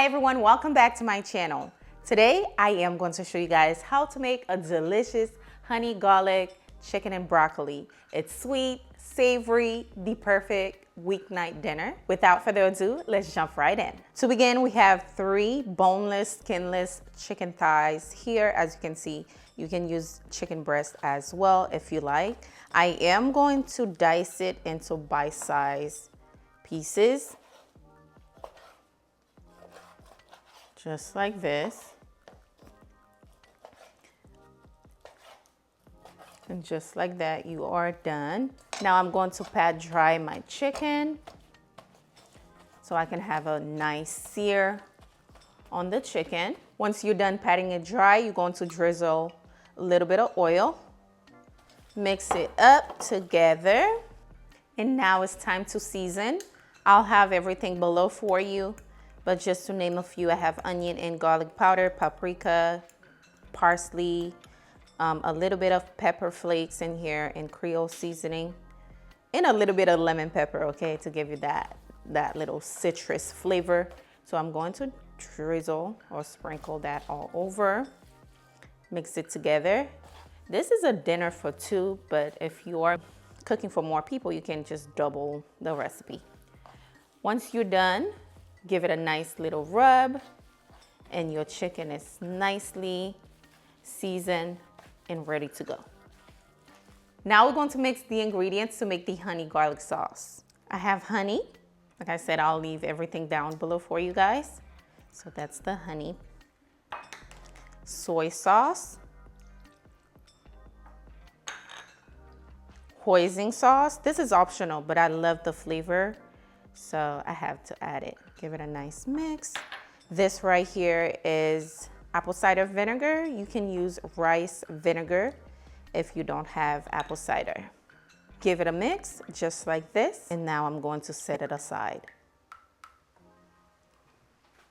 Hi everyone, welcome back to my channel. Today I am going to show you guys how to make a delicious honey garlic chicken and broccoli. It's sweet, savory, the perfect weeknight dinner. Without further ado, let's jump right in. To begin, we have 3 boneless, skinless chicken thighs here. As you can see, you can use chicken breast as well if you like. I am going to dice it into bite-sized pieces. Just like this. And just like that, you are done. Now I'm going to pat dry my chicken so I can have a nice sear on the chicken. Once you're done patting it dry, you're going to drizzle a little bit of oil, mix it up together, and now it's time to season. I'll have everything below for you. But just to name a few, I have onion and garlic powder, paprika, parsley, a little bit of pepper flakes in here, and Creole seasoning, and a little bit of lemon pepper, okay, to give you that little citrus flavor. So I'm going to drizzle or sprinkle that all over, mix it together. This is a dinner for 2, but if you are cooking for more people, you can just double the recipe. Once you're done, give it a nice little rub, and your chicken is nicely seasoned and ready to go. Now we're going to mix the ingredients to make the honey garlic sauce. I have honey. Like I said, I'll leave everything down below for you guys. So that's the honey. Soy sauce. Hoisin sauce. This is optional, but I love the flavor, so I have to add it. Give it a nice mix. This right here is apple cider vinegar. You can use rice vinegar if you don't have apple cider. Give it a mix just like this. And now I'm going to set it aside.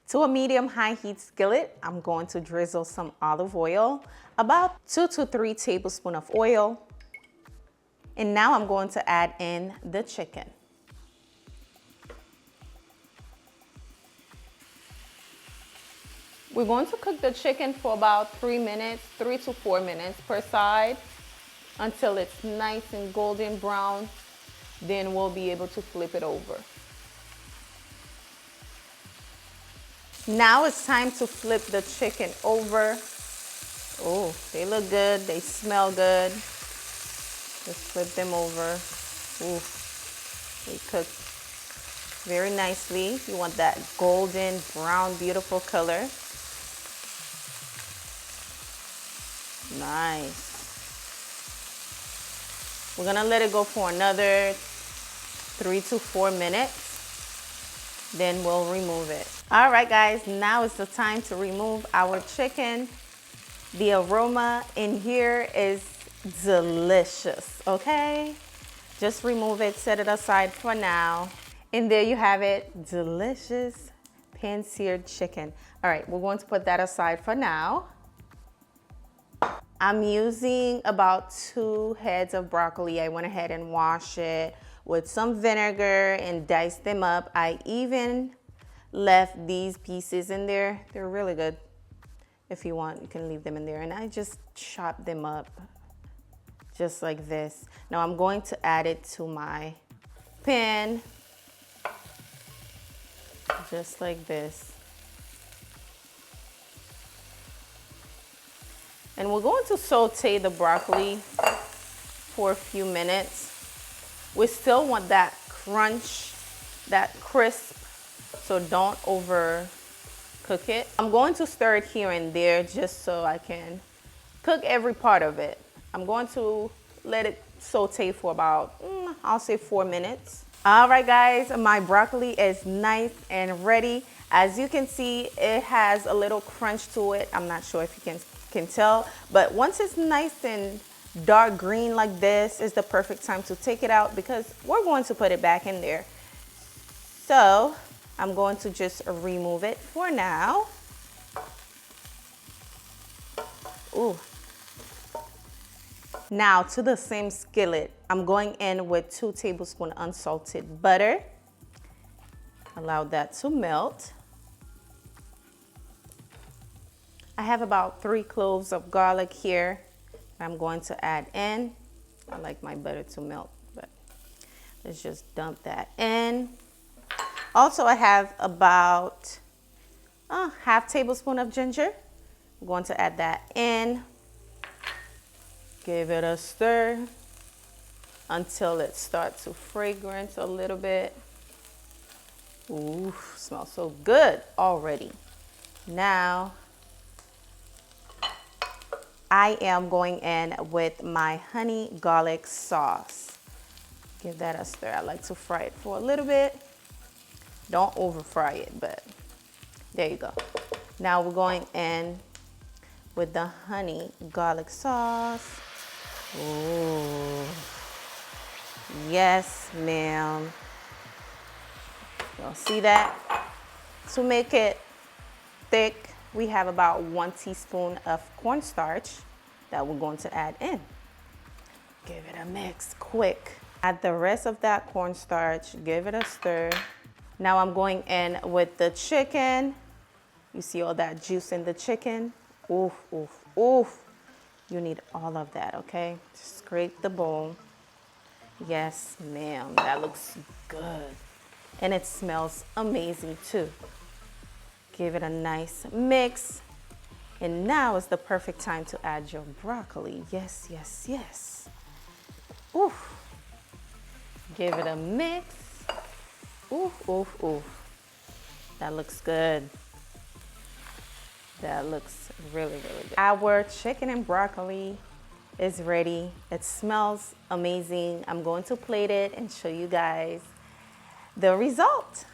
To a medium-high heat skillet, I'm going to drizzle some olive oil, about 2 to 3 tablespoons of oil. And now I'm going to add in the chicken. We're going to cook the chicken for about 3 minutes, 3 to 4 minutes per side until it's nice and golden brown. Then we'll be able to flip it over. Now it's time to flip the chicken over. Oh, they look good. They smell good. Just flip them over. Ooh, they cook very nicely. You want that golden brown, beautiful color. Nice. We're gonna let it go for another 3 to 4 minutes. Then we'll remove it. All right, guys, now is the time to remove our chicken. The aroma in here is delicious, okay? Just remove it, set it aside for now. And there you have it, delicious pan-seared chicken. All right, we're going to put that aside for now. I'm using about 2 heads of broccoli. I went ahead and washed it with some vinegar and diced them up. I even left these pieces in there. They're really good. If you want, you can leave them in there. And I just chopped them up just like this. Now I'm going to add it to my pan, just like this. And we're going to saute the broccoli for a few minutes. We still want that crunch, that crisp, so don't overcook it. I'm going to stir it here and there just so I can cook every part of it. I'm going to let it saute for about, I'll say 4 minutes. All right, guys, my broccoli is nice and ready. As you can see, it has a little crunch to it. I'm not sure if you can tell, but once it's nice and dark green like this, is the perfect time to take it out because we're going to put it back in there. So I'm going to just remove it for now. Ooh. Now to the same skillet, I'm going in with 2 tablespoons unsalted butter. Allow that to melt. I have about 3 cloves of garlic here. I'm going to add in. I like my butter to melt, but let's just dump that in. Also, I have about a half tablespoon of ginger. I'm going to add that in. Give it a stir until it starts to fragrance a little bit. Ooh, smells so good already. Now, I am going in with my honey garlic sauce. Give that a stir. I like to fry it for a little bit. Don't over fry it, but there you go. Now we're going in with the honey garlic sauce. Ooh. Yes, ma'am. Y'all see that? To make it thick, we have about 1 teaspoon of cornstarch that we're going to add in. Give it a mix quick. Add the rest of that cornstarch, give it a stir. Now I'm going in with the chicken. You see all that juice in the chicken? Oof, oof, oof. You need all of that, okay? Just scrape the bowl. Yes, ma'am, that looks good. And it smells amazing too. Give it a nice mix. And now is the perfect time to add your broccoli. Yes, yes, yes. Oof. Give it a mix. Oof, oof, oof. That looks good. That looks really, really good. Our chicken and broccoli is ready. It smells amazing. I'm going to plate it and show you guys the result.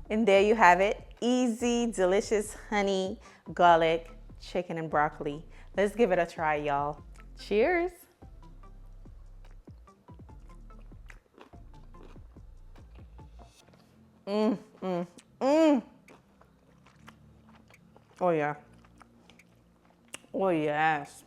And there you have it. Easy, delicious honey, garlic, chicken and broccoli. Let's give it a try, y'all. Cheers. Oh yeah. Oh yes.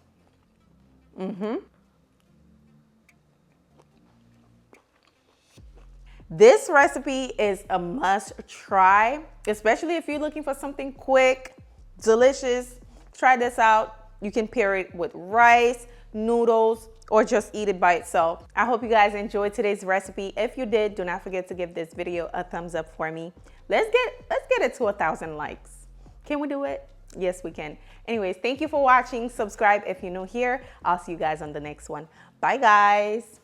This recipe is a must try, especially if you're looking for something quick, delicious. Try this out. You can pair it with rice, noodles, or just eat it by itself. I hope you guys enjoyed today's recipe. If you did, do not forget to give this video a thumbs up for me. Let's get it to 1,000 likes. Can we do it? Yes, we can. Anyways, thank you for watching. Subscribe if you're new here. I'll see you guys on the next one. Bye, guys.